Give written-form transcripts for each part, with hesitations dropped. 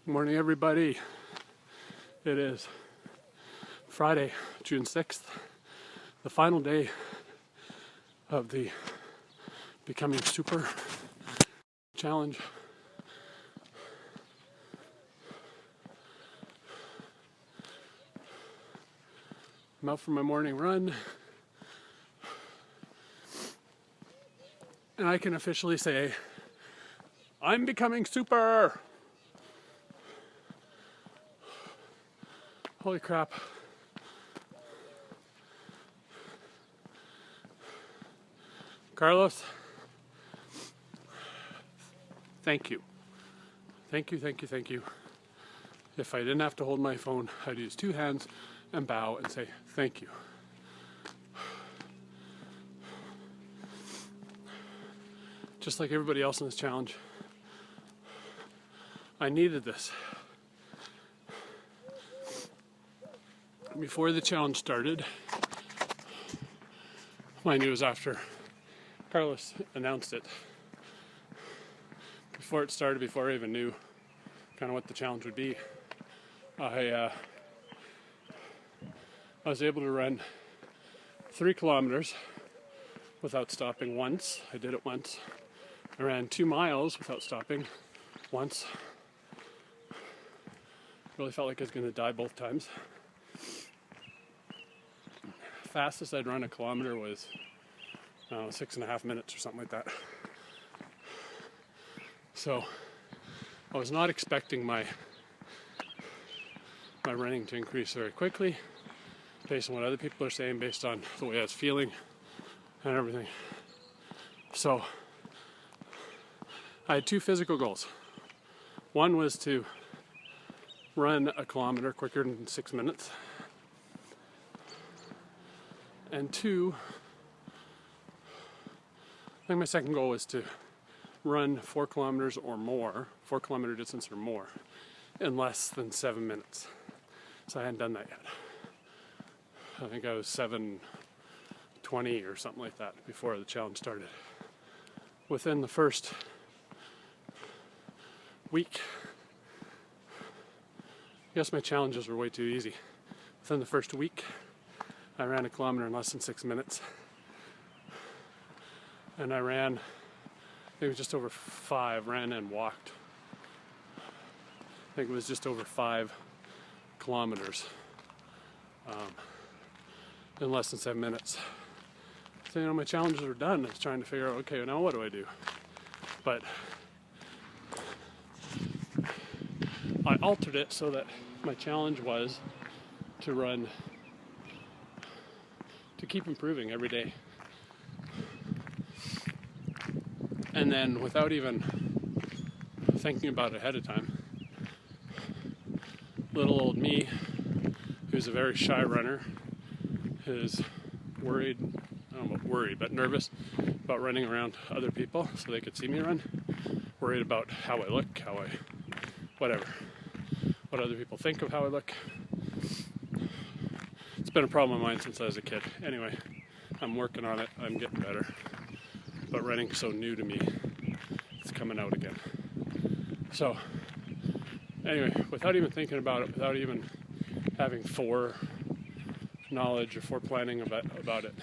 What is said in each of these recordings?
Good morning, everybody. It is Friday, June 6th, the final day of the Becoming Super Challenge. I'm out for my morning run, and I can officially say, I'm becoming super! Holy crap. Carlos, thank you. Thank you. If I didn't have to hold my phone, I'd use two hands and bow and say thank you. Just like everybody else in this challenge, I needed this. Before the challenge started, mind you, it was after Carlos announced it. Before it started, before I even knew kind of what the challenge would be, I was able to run 3 kilometers without stopping once. I did it once. I ran 2 miles without stopping once. Really felt like I was going to die both times. Fastest I'd run a kilometer was 6.5 minutes or something like that. So I was not expecting my running to increase very quickly based on what other people are saying, based on the way I was feeling and everything. So I had 2 physical goals. One was to run a kilometer quicker than 6 minutes. And 2, I think my second goal was to run 4 kilometers or more, 4 kilometer distance or more, in less than 7 minutes. So I hadn't done that yet. I think I was 7:20 or something like that before the challenge started. Within the first week, I guess my challenges were way too easy. Within the first week, I ran a kilometer in less than 6 minutes. And I ran, I think it was just over 5, ran and walked. I think it was just over 5 kilometers in less than 7 minutes. So, my challenges were done. I was trying to figure out, okay, now what do I do? But I altered it so that my challenge was to run, to keep improving every day. And then without even thinking about it ahead of time, little old me, who's a very shy runner, is worried, I don't know about worried, but nervous about running around other people so they could see me run. Worried about how I look, whatever. What other people think of how I look. It's been a problem of mine since I was a kid. Anyway, I'm working on it. I'm getting better. But running's so new to me, it's coming out again. So, anyway, without even thinking about it, without even having foreknowledge or foreplanning about it,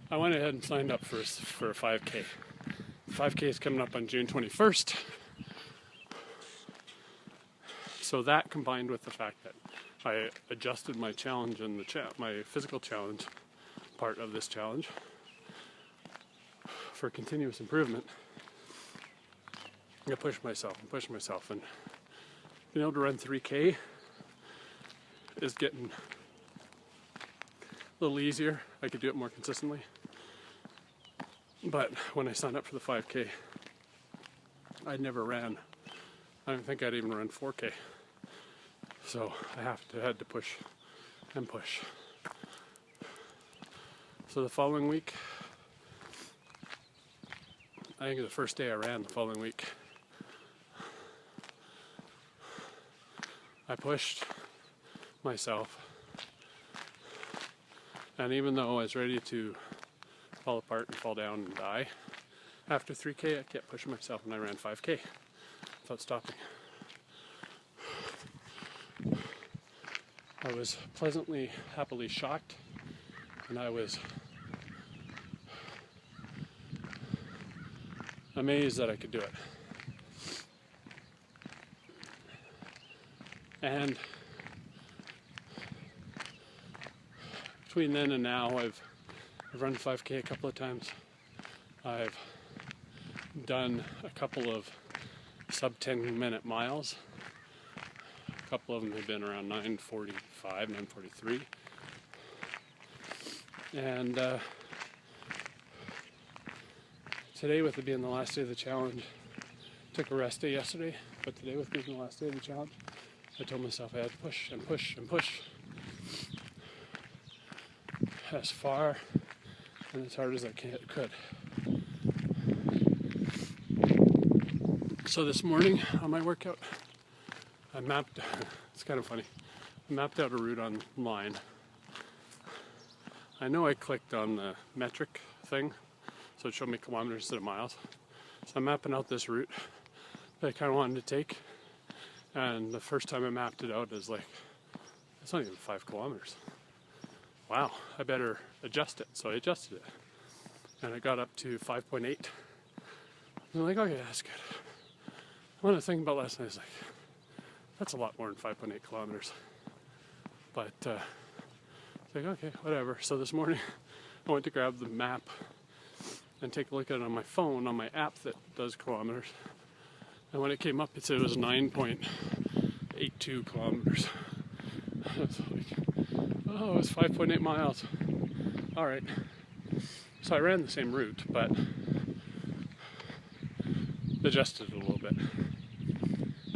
I went ahead and signed up for a 5K. 5K is coming up on June 21st. So that combined with the fact that I adjusted my challenge and my physical challenge part of this challenge for continuous improvement, I pushed myself, and being able to run 3K is getting a little easier. I could do it more consistently. But when I signed up for the 5K, I never ran. I don't think I'd even run 4K. So I had to push and push. So the following week, I think the first day I ran the following week, I pushed myself. And even though I was ready to fall apart and fall down and die, after 3K I kept pushing myself and I ran 5K. without stopping. I was pleasantly, happily shocked, and I was amazed that I could do it. And between then and now, I've run 5K a couple of times. I've done a couple of sub 10-minute miles. A couple of them have been around 9:45, 9:43. And today, with it being the last day of the challenge, took a rest day yesterday, but today, with being the last day of the challenge, I told myself I had to push and push and push as far and as hard as I could. So this morning on my workout, I mapped, it's kind of funny, I mapped out a route online. I know I clicked on the metric thing, so it showed me kilometers instead of miles. So I'm mapping out this route that I kind of wanted to take. And the first time I mapped it out is like, it's not even 5 kilometers. Wow, I better adjust it. So I adjusted it. And I got up to 5.8. And I'm like, okay, that's good. When I was thinking about last night, I was like, that's a lot more than 5.8 kilometers. But it's like, okay, whatever. So this morning, I went to grab the map and take a look at it on my phone, on my app that does kilometers. And when it came up, it said it was 9.82 kilometers. I was like, oh, it was 5.8 miles. All right. So I ran the same route, but adjusted it a little bit.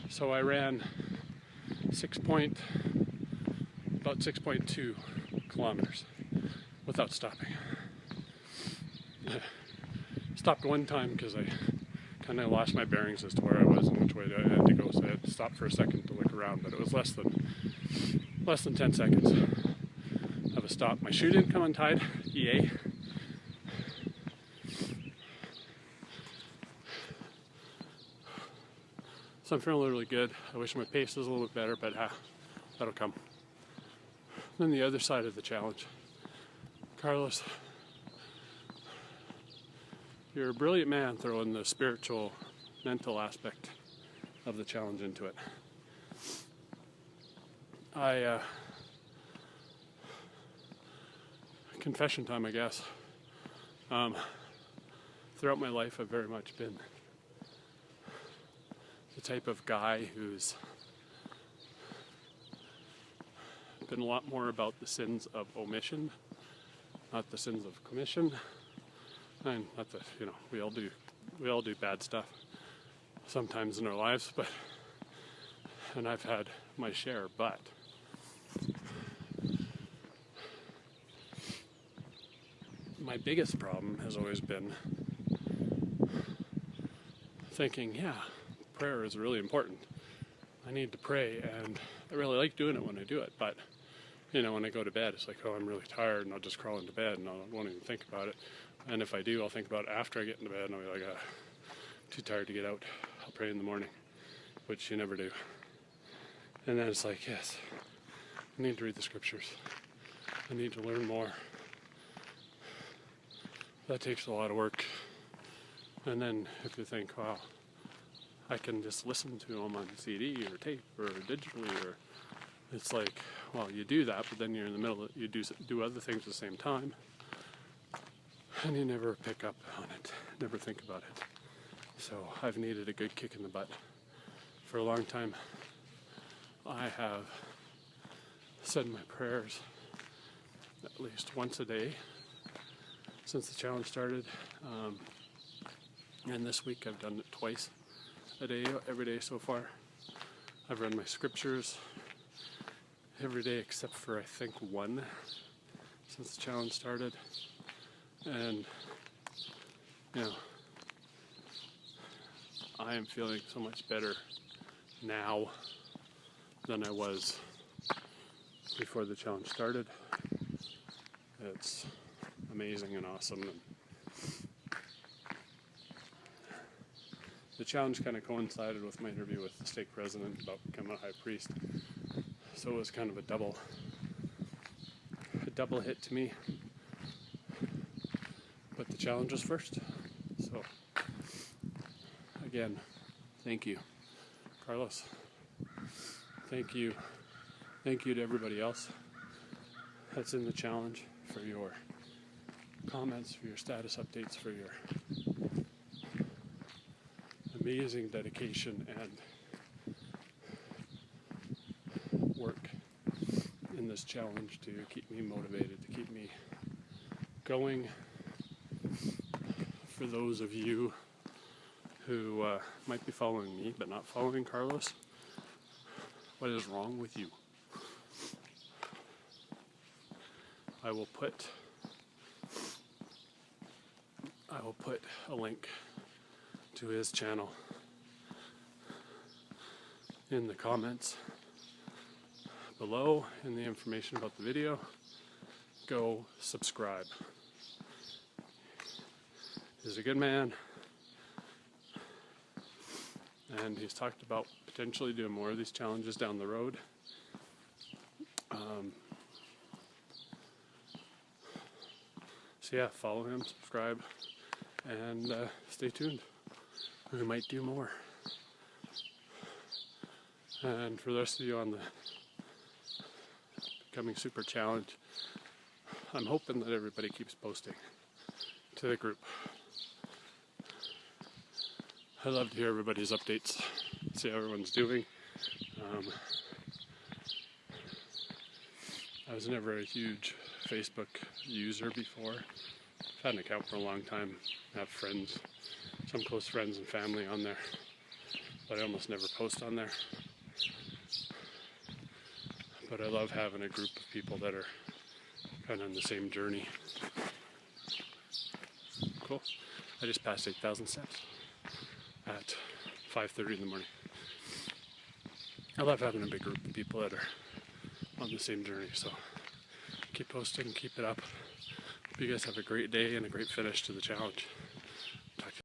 So I ran about 6.2 kilometers without stopping. Stopped one time because I kind of lost my bearings as to where I was and which way I had to go, so I had to stop for a second to look around, but it was less than 10 seconds of a stop. My shoe didn't come untied, EA. So I'm feeling really good. I wish my pace was a little bit better, but that'll come. Then the other side of the challenge. Carlos, you're a brilliant man throwing the spiritual, mental aspect of the challenge into it. Confession time, I guess. Throughout my life, I've very much been the type of guy who's been a lot more about the sins of omission, not the sins of commission. And not that, we all do bad stuff sometimes in our lives, and I've had my share, but my biggest problem has always been thinking, prayer is really important. I need to pray, and I really like doing it when I do it, but when I go to bed, it's like, I'm really tired, and I'll just crawl into bed, and I won't even think about it. And if I do, I'll think about it after I get into bed, and I'll be like, too tired to get out. I'll pray in the morning, which you never do. And then it's like, yes, I need to read the scriptures. I need to learn more. That takes a lot of work. And then if you think, wow, I can just listen to them on CD or tape or digitally, or it's like, well, you do that, but then you're in the middle of it, you do other things at the same time, and you never pick up on it, never think about it. So I've needed a good kick in the butt. For a long time, I have said my prayers at least once a day since the challenge started, and this week I've done it twice a day, every day so far. I've read my scriptures every day except for I think one since the challenge started, and I am feeling so much better now than I was before the challenge started. It's amazing and awesome, and the challenge kind of coincided with my interview with the stake president about becoming a high priest. So it was kind of a double hit to me. But the challenge was first. So again, thank you, Carlos. Thank you to everybody else that's in the challenge, for your comments, for your status updates, for your amazing dedication and work in this challenge to keep me motivated, to keep me going. For those of you who might be following me but not following Carlos, what is wrong with you? I will put a link to his channel in the comments below, in the information about the video. Go subscribe. He's a good man, and he's talked about potentially doing more of these challenges down the road. So yeah, follow him, subscribe, and stay tuned. We might do more. And for the rest of you on the Becoming Super Challenge, I'm hoping that everybody keeps posting to the group. I love to hear everybody's updates, see how everyone's doing. I was never a huge Facebook user before. I've had an account for a long time. I have friends, some close friends and family on there, but I almost never post on there. But I love having a group of people that are kind of on the same journey. Cool. I just passed 8,000 steps at 5:30 in the morning. I love having a big group of people that are on the same journey, so keep posting, keep it up. Hope you guys have a great day and a great finish to the challenge.